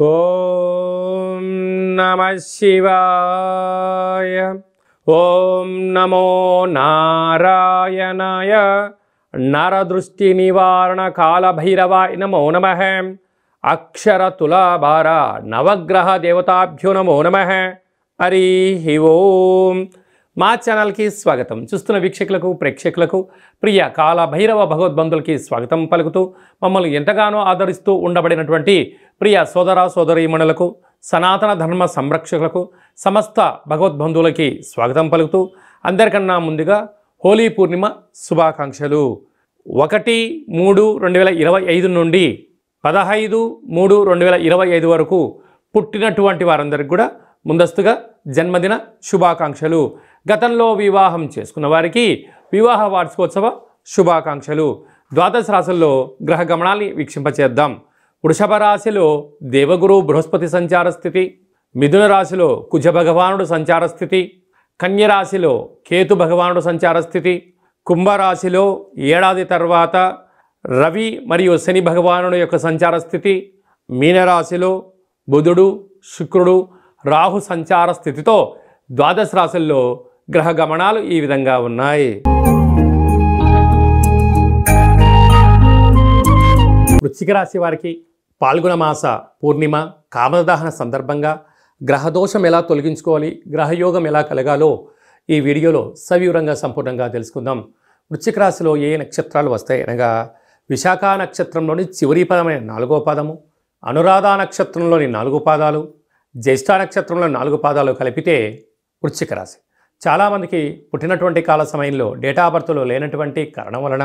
ఓం నమః శివాయ. ఓం నమో నారాయణాయ. నరదృష్టి నివారణ కాళభైరవాయ నమో నమః. అక్షర తులాభార నవగ్రహ దేవతాభ్యో నమో నమః. హరి ఓం. మా ఛానల్కి స్వాగతం. చూస్తున్న వీక్షకులకు ప్రేక్షకులకు ప్రియ కాళభైరవ భగవద్బంధులకి స్వాగతం పలుకుతూ మమ్మల్ని ఎంతగానో ఆదరిస్తూ ఉండబడినటువంటి ప్రియ సోదర సోదరీమణులకు సనాతన ధర్మ సంరక్షకులకు సమస్త భగవద్బంధువులకి స్వాగతం పలుకుతూ అందరికన్నా ముందుగా హోలీ పూర్ణిమ శుభాకాంక్షలు. 1-3-2025 నుండి 15-3-2025 వరకు పుట్టినటువంటి వారందరికీ కూడా ముందస్తుగా జన్మదిన శుభాకాంక్షలు. గతంలో వివాహం చేసుకున్న వారికి వివాహ వార్షికోత్సవ శుభాకాంక్షలు. ద్వాదశ రాశుల్లో గ్రహ గమనాల్ని వీక్షింపచేద్దాం. వృషభ రాశిలో దేవగురు బృహస్పతి సంచార స్థితి, మిథున రాశిలో కుజ భగవానుడు సంచార స్థితి, కన్య రాశిలో కేతు భగవానుడు సంచార స్థితి, కుంభరాశిలో ఏడాది తర్వాత రవి మరియు శని భగవానుడు యొక్క సంచార స్థితి, మీనరాశిలో బుధుడు శుక్రుడు రాహు సంచార స్థితితో ద్వాదశ రాశుల్లో గ్రహ గమనాలు ఈ విధంగా ఉన్నాయి. వృశ్చిక రాశి వారికి పాల్గొన మాస పూర్ణిమ కామదహన సందర్భంగా గ్రహదోషం ఎలా తొలగించుకోవాలి, గ్రహయోగం ఎలా కలగాలో ఈ వీడియోలో సవివరంగా సంపూర్ణంగా తెలుసుకుందాం. వృశ్చిక రాశిలో ఏ నక్షత్రాలు వస్తాయి అనగా విశాఖ నక్షత్రంలోని చివరి పదమైన 4వ పాదము, అనురాధ నక్షత్రంలోని 4 పాదాలు, జ్యేష్ఠ నక్షత్రంలో 4 పాదాలు కలిపితే వృశ్చిక రాశి. చాలామందికి పుట్టినటువంటి కాల సమయంలో డేటా ఆఫ్ బర్త్లో లేనటువంటి కారణం వలన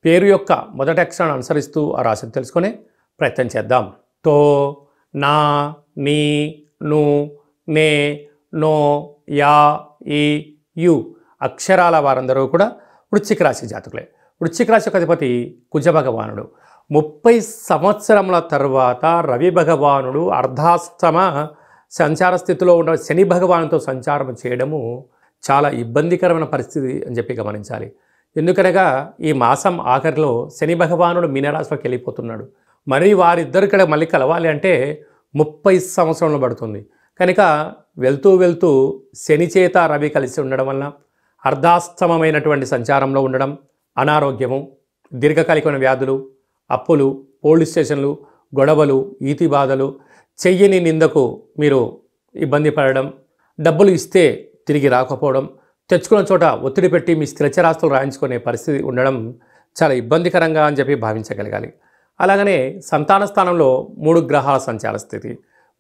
పేరు యొక్క మొదటి అక్షరాన్ని అనుసరిస్తూ ఆ రాశిని తెలుసుకునే ప్రయత్నం చేద్దాం. తో, నా, నీ, ను, నే, నో, యా, ఈ, యు అక్షరాల వారందరూ కూడా వృశ్చిక రాశి జాతకులే. వృశ్చిక రాశి యొక్క అధిపతి కుజ భగవానుడు. 30 సంవత్సరముల తర్వాత రవి భగవానుడు అర్ధాష్టమ సంచార స్థితిలో ఉన్న శని భగవానుతో సంచారం చేయడము చాలా ఇబ్బందికరమైన పరిస్థితి అని చెప్పి గమనించాలి. ఎందుకనగా ఈ మాసం ఆఖరిలో శని భగవానుడు మీనరాశిలోకి వెళ్ళిపోతున్నాడు. మరి వారిద్దరు ఇక్కడ మళ్ళీ కలవాలి అంటే 30 సంవత్సరంలో పడుతుంది. కనుక వెళ్తూ వెళ్తూ శని చేత రవి కలిసి ఉండడం వలన అర్ధాష్టమమైనటువంటి సంచారంలో ఉండడం, అనారోగ్యము, దీర్ఘకాలికమైన వ్యాధులు, అప్పులు, పోలీస్ స్టేషన్లు, గొడవలు, ఈతి బాధలు, చెయ్యని నిందకు మీరు ఇబ్బంది పడడం, డబ్బులు ఇస్తే తిరిగి రాకపోవడం, తెచ్చుకున్న చోట ఒత్తిడి పెట్టి మీ స్థిరచరాస్తులు రాయించుకునే పరిస్థితి ఉండడం చాలా ఇబ్బందికరంగా అని చెప్పి భావించగలగాలి. అలాగనే సంతాన స్థానంలో 3 గ్రహాల సంచార స్థితి,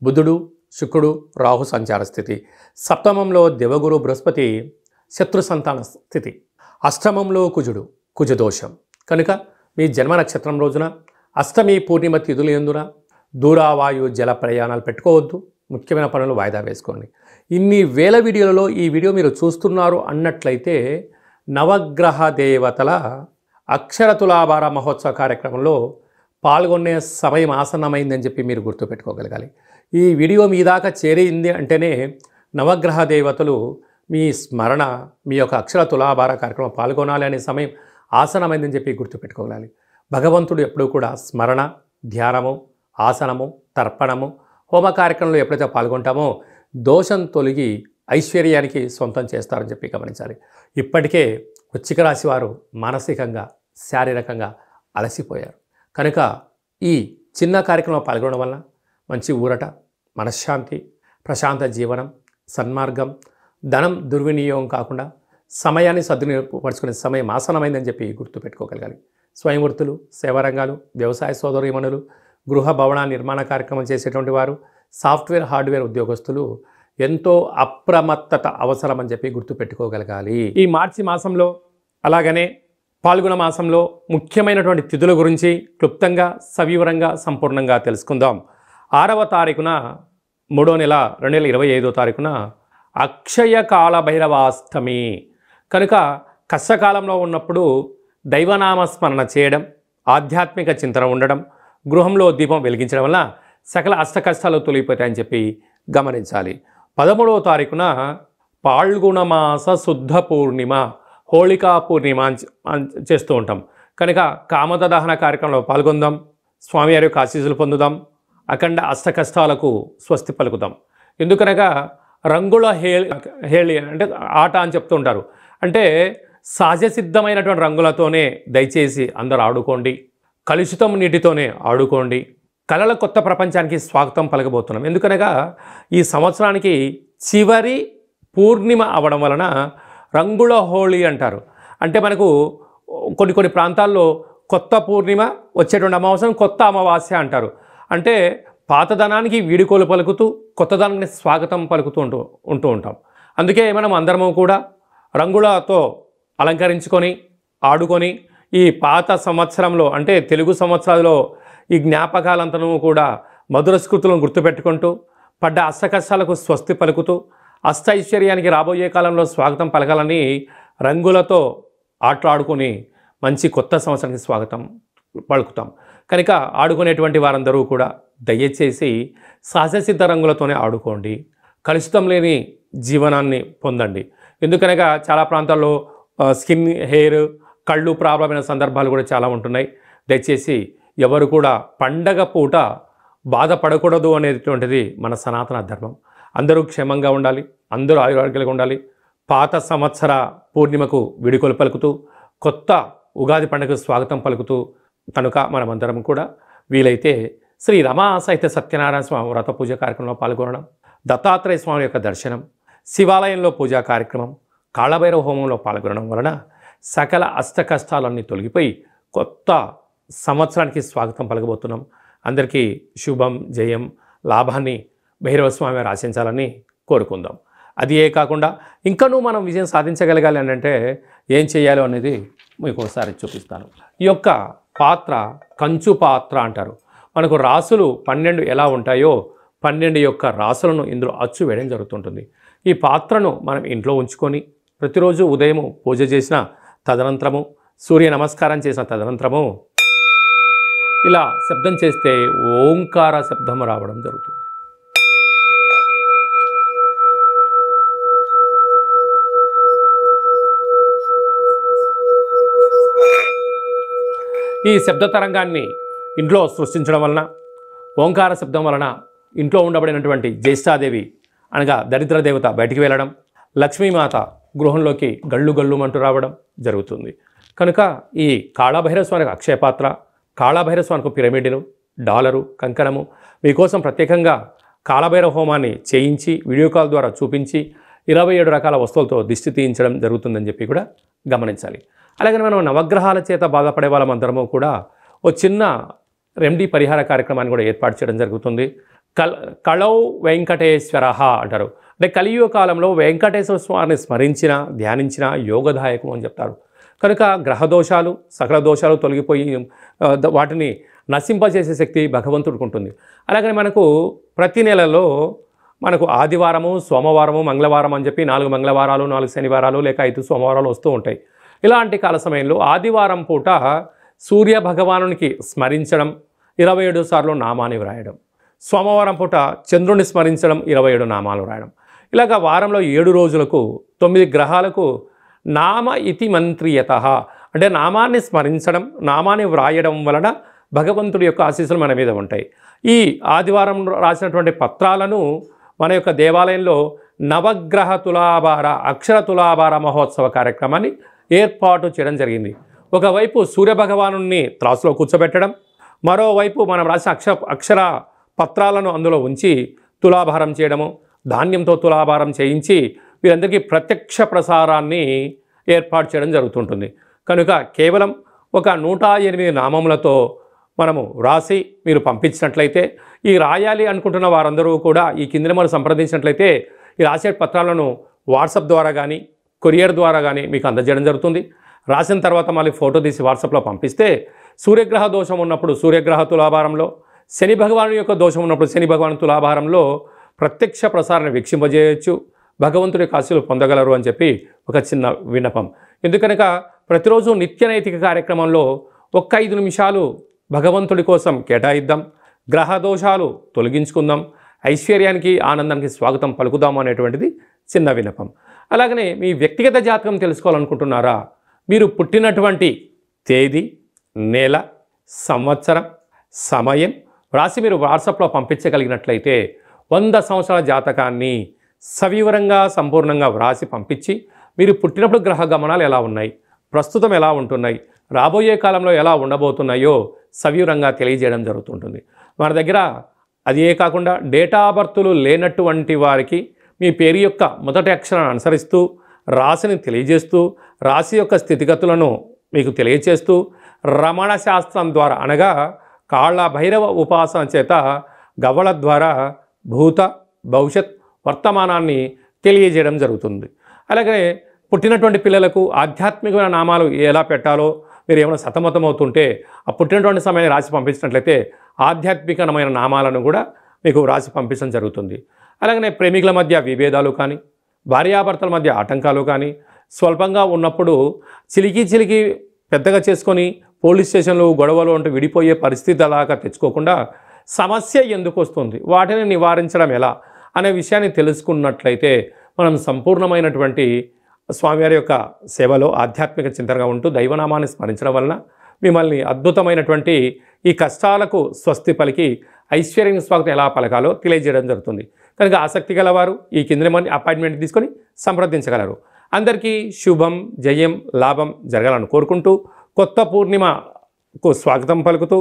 బుధుడు శుక్రుడు రాహు సంచార స్థితి, సప్తమంలో దేవగురు బృహస్పతి శత్రు సంతాన స్థితి, అష్టమంలో కుజుడు కుజదోషం. కనుక మీ జన్మ నక్షత్రం రోజున అష్టమి పూర్ణిమ తిథులు ఎందున దూరావాయు జల ప్రయాణాలు పెట్టుకోవద్దు. ముఖ్యమైన పనులు వాయిదా వేసుకోండి. ఇన్ని వేల వీడియోలలో ఈ వీడియో మీరు చూస్తున్నారు అన్నట్లయితే నవగ్రహ దేవతల అక్షర తులాభార మహోత్సవ కార్యక్రమంలో పాల్గొనే సమయం ఆసన్నమైందని చెప్పి మీరు గుర్తుపెట్టుకోగలగాలి. ఈ వీడియో మీ దాకా చేరింది అంటేనే నవగ్రహ దేవతలు మీ స్మరణ, మీ యొక్క అక్షర తులాభార కార్యక్రమం పాల్గొనాలి అనే సమయం ఆసనమైందని చెప్పి గుర్తుపెట్టుకోగలాలి. భగవంతుడు ఎప్పుడూ కూడా స్మరణ, ధ్యానము, ఆసనము, తర్పణము, హోమ కార్యక్రమంలో ఎప్పుడైతే పాల్గొంటామో దోషం తొలగి ఐశ్వర్యానికి సొంతం చేస్తారని చెప్పి గమనించాలి. ఇప్పటికే వృశ్చిక రాశి వారు మానసికంగా శారీరకంగా అలసిపోయారు. కనుక ఈ చిన్న కార్యక్రమంలో పాల్గొనడం వల్ల మంచి ఊరట, మనశ్శాంతి, ప్రశాంత జీవనం, సన్మార్గం, ధనం దుర్వినియోగం కాకుండా సమయాన్ని సద్వినియోగపరుచుకునే సమయం ఆసనమైందని చెప్పి గుర్తుపెట్టుకోగలగాలి. స్వయం వృత్తులు, సేవారంగాలు, వ్యవసాయ సోదరీమణులు, గృహ భవన నిర్మాణ కార్యక్రమం చేసేటువంటి వారు, సాఫ్ట్వేర్ హార్డ్వేర్ ఉద్యోగస్తులు ఎంతో అప్రమత్తత అవసరం అని చెప్పి గుర్తుపెట్టుకోగలగాలి. ఈ మార్చి మాసంలో అలాగనే పాల్గొన మాసంలో ముఖ్యమైనటువంటి తిథుల గురించి క్లుప్తంగా సవివరంగా సంపూర్ణంగా తెలుసుకుందాం. 6వ తారీఖున 3వ నెల 2025వ తారీఖున అక్షయ కాళభైరవాష్టమి. కనుక కష్టకాలంలో ఉన్నప్పుడు దైవనామస్మరణ చేయడం, ఆధ్యాత్మిక చింతన ఉండడం, గృహంలో దీపం వెలిగించడం వల్ల సకల అష్టకష్టాలు తొలగిపోతాయని చెప్పి గమనించాలి. 13వ తారీఖున పాల్గొనమాస శుద్ధ పూర్ణిమ, హోళికా పూర్ణిమ చేస్తూ ఉంటాం. కనుక కామద దహన కార్యక్రమంలో పాల్గొందాం, స్వామివారి యొక్క ఆశీస్సులు పొందుదాం. అఖండ అష్టకష్టాలకు స్వస్తి పలుకుతాం. ఎందుకనగా రంగుల హేళి అంటే ఆట అని చెప్తూ ఉంటారు. అంటే సహజ సిద్ధమైనటువంటి రంగులతోనే దయచేసి అందరూ ఆడుకోండి, కలుషితం నీటితోనే ఆడుకోండి. కళల కొత్త ప్రపంచానికి స్వాగతం పలకబోతున్నాం. ఎందుకనగా ఈ సంవత్సరానికి చివరి పూర్ణిమ అవ్వడం వలన రంగుల హోళీ అంటారు. అంటే మనకు కొన్ని ప్రాంతాల్లో కొత్త పూర్ణిమ, వచ్చేటువంటి అమావాస్యను కొత్త అమావాస్య అంటారు. అంటే పాతదనానికి వీడుకోలు పలుకుతూ కొత్తదనానికి స్వాగతం పలుకుతూ ఉంటూ ఉంటాం. అందుకే మనం అందరము కూడా రంగులతో అలంకరించుకొని ఆడుకొని ఈ పాత సంవత్సరంలో అంటే తెలుగు సంవత్సరాల్లో ఈ జ్ఞాపకాలంతనూ కూడా మధుర స్మృతులను గుర్తుపెట్టుకుంటూ పడ్డ అష్టకష్టాలకు స్వస్తి పలుకుతూ అష్టైశ్వర్యానికి రాబోయే కాలంలో స్వాగతం పలకాలని రంగులతో ఆటలాడుకొని మంచి కొత్త సంవత్సరానికి స్వాగతం పలుకుతాం. కనుక ఆడుకునేటువంటి వారందరూ కూడా దయచేసి సహజసిద్ధ రంగులతోనే ఆడుకోండి, కలుషితం లేని జీవనాన్ని పొందండి. ఎందుకనగా చాలా ప్రాంతాల్లో స్కిన్, హెయిర్, కళ్ళు ప్రాబ్లమైన సందర్భాలు కూడా చాలా ఉంటున్నాయి. దయచేసి ఎవరు కూడా పండగ పూట బాధపడకూడదు అనేటువంటిది మన సనాతన ధర్మం. అందరూ క్షేమంగా ఉండాలి, అందరూ ఆయురారోగ్యాలుగా ఉండాలి. పాత సంవత్సర పూర్ణిమకు వీడుకోలు పలుకుతూ కొత్త ఉగాది పండుగకు స్వాగతం పలుకుతూ కనుక మనమందరం కూడా వీలైతే శ్రీ రమా సహిత సత్యనారాయణ స్వామి వ్రత పూజ కార్యక్రమంలో పాల్గొనడం, దత్తాత్రేయ స్వామి యొక్క దర్శనం, శివాలయంలో పూజా కార్యక్రమం, కాళభైరవ హోమంలో పాల్గొనడం వలన సకల అష్ట కష్టాలన్నీ తొలగిపోయి కొత్త సంవత్సరానికి స్వాగతం పలకబోతున్నాం. అందరికీ శుభం, జయం, లాభాన్ని భైరవ స్వామి వారు ఆశించాలని కోరుకుందాం. అది ఏ కాకుండా ఇంకనూ మనం విజయం సాధించగలగాలి అని అంటే ఏం చేయాలో అనేది మీకు ఒకసారి చూపిస్తాను. ఈ యొక్క పాత్ర కంచు పాత్ర అంటారు. మనకు రాసులు 12 ఎలా ఉంటాయో 12 యొక్క రాసులను ఇందులో అచ్చు వేయడం జరుగుతుంటుంది. ఈ పాత్రను మనం ఇంట్లో ఉంచుకొని ప్రతిరోజు ఉదయం పూజ చేసిన తదనంతరము, సూర్య నమస్కారం చేసిన తదనంతరము ఇలా శబ్దం చేస్తే ఓంకార శబ్దం రావడం జరుగుతుంది. ఈ శబ్ద తరంగాన్ని ఇంట్లో సృష్టించడం వలన, ఓంకార శబ్దం వలన ఇంట్లో ఉండబడినటువంటి జ్యేష్ఠాదేవి అనగా దరిద్ర దేవత బయటికి వెళ్ళడం, లక్ష్మీమాత గృహంలోకి గళ్ళు గళ్ళుమంటూ రావడం జరుగుతుంది. కనుక ఈ కాళభైరవ స్వామికి అక్షయపాత్ర, కాళభైరవ స్వామికి పిరమిడ్లు, డాలరు, కంకణము మీకోసం ప్రత్యేకంగా కాళభైరవ హోమాన్ని చేయించి వీడియో కాల్ ద్వారా చూపించి 27 రకాల వస్తువులతో దిష్టి తీయించడం జరుగుతుందని చెప్పి కూడా గమనించాలి. అలాగే మనం నవగ్రహాల చేత బాధపడే వాళ్ళమందరము కూడా ఓ చిన్న రెమెడీ పరిహార కార్యక్రమాన్ని కూడా ఏర్పాటు చేయడం జరుగుతుంది. కళౌ వెంకటేశ్వర అంటారు. అంటే కలియుగ కాలంలో వెంకటేశ్వర స్వామిని స్మరించిన, ధ్యానించిన యోగదాయకం అని చెప్తారు. కనుక గ్రహదోషాలు, సకల దోషాలు తొలగిపోయి వాటిని నశింపజేసే శక్తి భగవంతుడికి ఉంటుంది. అలాగని మనకు ప్రతి నెలలో మనకు ఆదివారము, సోమవారము, మంగళవారం అని చెప్పి 4 మంగళవారాలు, 4 శనివారాలు లేక 5 సోమవారాలు వస్తూ ఉంటాయి. ఇలాంటి కాల సమయంలో ఆదివారం పూట సూర్య భగవానునికి స్మరించడం, 27 సార్లు నామాన్ని వ్రాయడం, సోమవారం పూట చంద్రుని స్మరించడం, 27 నామాలు వ్రాయడం. ఇలాగ వారంలో 7 రోజులకు 9 గ్రహాలకు నామ ఇతి మంత్రియత అంటే నామాన్ని స్మరించడం, నామాన్ని వ్రాయడం వలన భగవంతుడి యొక్క ఆశీస్సులు మన మీద ఉంటాయి. ఈ ఆదివారం రాసినటువంటి పత్రాలను మన యొక్క దేవాలయంలో నవగ్రహ తులాభార, అక్షర తులాభార మహోత్సవ కార్యక్రమాన్ని ఏర్పాటు చేయడం జరిగింది. ఒకవైపు సూర్యభగవాను త్రాసులో కూర్చోబెట్టడం, మరోవైపు మనం రాసిన అక్షర పత్రాలను అందులో ఉంచి తులాభారం చేయడము, ధాన్యంతో తులాభారం చేయించి వీరందరికీ ప్రత్యక్ష ప్రసారాన్ని ఏర్పాటు చేయడం జరుగుతుంటుంది. కనుక కేవలం ఒక 108 నామములతో మనము రాసి మీరు పంపించినట్లయితే, ఈ రాయాలి అనుకుంటున్న వారందరూ కూడా ఈ కింద నెంబర్ సంప్రదించినట్లయితే ఈ రాసే పత్రాలను వాట్సాప్ ద్వారా కానీ కొరియర్ ద్వారా కానీ మీకు అందజేయడం జరుగుతుంది. రాసిన తర్వాత మళ్ళీ ఫోటో తీసి వాట్సాప్లో పంపిస్తే సూర్యగ్రహ దోషం ఉన్నప్పుడు సూర్యగ్రహ తులాభారంలో, శని భగవాను యొక్క దోషం ఉన్నప్పుడు శని భగవాను తులాభారంలో ప్రత్యక్ష ప్రసారాన్ని వీక్షింపజేయచ్చు, భగవంతుడి ఆశీస్సులు పొందగలరు అని చెప్పి ఒక చిన్న విన్నపం. ఎందుకనక ప్రతిరోజు నిత్య నైతిక కార్యక్రమంలో 5 నిమిషాలు భగవంతుడి కోసం కేటాయిద్దాం, గ్రహ దోషాలు తొలగించుకుందాం, ఐశ్వర్యానికి ఆనందానికి స్వాగతం పలుకుదాం అనేటువంటిది చిన్న విన్నపం. అలాగనే మీ వ్యక్తిగత జాతకం తెలుసుకోవాలనుకుంటున్నారా? మీరు పుట్టినటువంటి తేదీ, నెల, సంవత్సరం, సమయం, వ్రాసి మీరు వాట్సాప్లో పంపించగలిగినట్లయితే 100 సంవత్సరాల జాతకాన్ని సవివరంగా సంపూర్ణంగా వ్రాసి పంపించి మీరు పుట్టినప్పుడు గ్రహ గమనాలు ఎలా ఉన్నాయి, ప్రస్తుతం ఎలా ఉంటున్నాయి, రాబోయే కాలంలో ఎలా ఉండబోతున్నాయో సవివరంగా తెలియజేయడం జరుగుతుంటుంది. మన దగ్గర అదే కాకుండా డేటా ఆఫ్ బర్త్లు లేనటువంటి వారికి మీ పేరు యొక్క మొదటి అక్షరాన్ని అనుసరిస్తూ రాశిని తెలియజేస్తూ రాశి యొక్క స్థితిగతులను మీకు తెలియజేస్తూ రమణ శాస్త్రం ద్వారా అనగా కాళ్ళ భైరవ ఉపాసన చేత గవ్వల ద్వారా భూత భవిష్యత్ వర్తమానాన్ని తెలియజేయడం జరుగుతుంది. అలాగే పుట్టినటువంటి పిల్లలకు ఆధ్యాత్మికమైన నామాలు ఎలా పెట్టాలో మీరు ఏమైనా సతమతమవుతుంటే ఆ పుట్టినటువంటి సమయాన్ని రాసి పంపించినట్లయితే ఆధ్యాత్మికమైన నామాలను కూడా మీకు రాసి పంపించడం జరుగుతుంది. అలాగనే ప్రేమికుల మధ్య విభేదాలు కానీ భార్యాభర్తల మధ్య ఆటంకాలు కానీ స్వల్పంగా ఉన్నప్పుడు చిలికి పెద్దగా చేసుకొని పోలీస్ స్టేషన్లు గొడవలు అంటూ విడిపోయే పరిస్థితి అలాగా తెచ్చుకోకుండా సమస్య ఎందుకు వస్తుంది, వాటిని నివారించడం ఎలా అనే విషయాన్ని తెలుసుకున్నట్లయితే మనం సంపూర్ణమైనటువంటి స్వామివారి యొక్క సేవలో ఆధ్యాత్మిక చింతనగా ఉంటూ దైవనామాన్ని స్మరించడం వలన మిమ్మల్ని అద్భుతమైనటువంటి ఈ కష్టాలకు స్వస్తి పలికి ఐశ్వర్యం స్వాగతం ఎలా పలకాలో తెలియజేయడం జరుగుతుంది. కనుక ఆసక్తి గలవారు ఈ కింద మంది అపాయింట్మెంట్ తీసుకొని సంప్రదించగలరు. అందరికీ శుభం, జయం, లాభం జరగాలని కోరుకుంటూ కొత్త పూర్ణిమకు స్వాగతం పలుకుతూ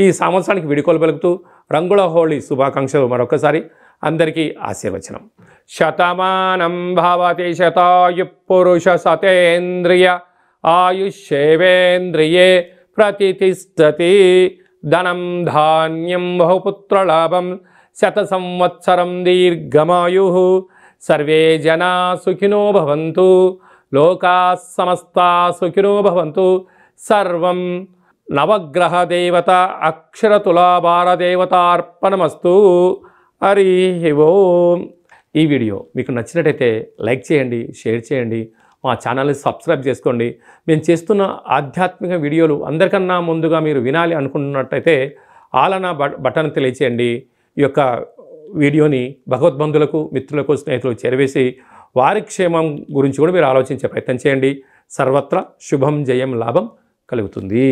ఈ సంవత్సరానికి విడుకోలు పలుకుతూ రంగుల హోళీ శుభాకాంక్షలు మరొకసారి అందరికీ ఆశీర్వచనం. శతమానం భవతి శతాయు పురుష సతేంద్రియ ఆయుష్యేవేంద్రియే ప్రతిష్టతి. ధనం ధాన్యం బహుపుత్రలాభం శత సంవత్సరం దీర్ఘమాయు. సర్వే జనా సుఖినో భవంతు. లోకా సమస్తా సుఖినో భవంతు. సర్వం నవగ్రహ దేవత అక్షరతులాభార దేవతార్పణమస్తు. హరి ఓం. ఈ వీడియో మీకు నచ్చినట్టయితే లైక్ చేయండి, షేర్ చేయండి, మా ఛానల్ని సబ్స్క్రైబ్ చేసుకోండి. మేము చేస్తున్న ఆధ్యాత్మిక వీడియోలు అందరికన్నా ముందుగా మీరు వినాలి అనుకుంటున్నట్టయితే ఆలనా బటన్ తెలియచేయండి. ఈ యొక్క వీడియోని భగవద్బంధులకు, మిత్రులకు, స్నేహితులకు చేరవేసి వారి క్షేమం గురించి కూడా మీరు ఆలోచించే ప్రయత్నం చేయండి. సర్వత్రా శుభం, జయం, లాభం కలుగుతుంది.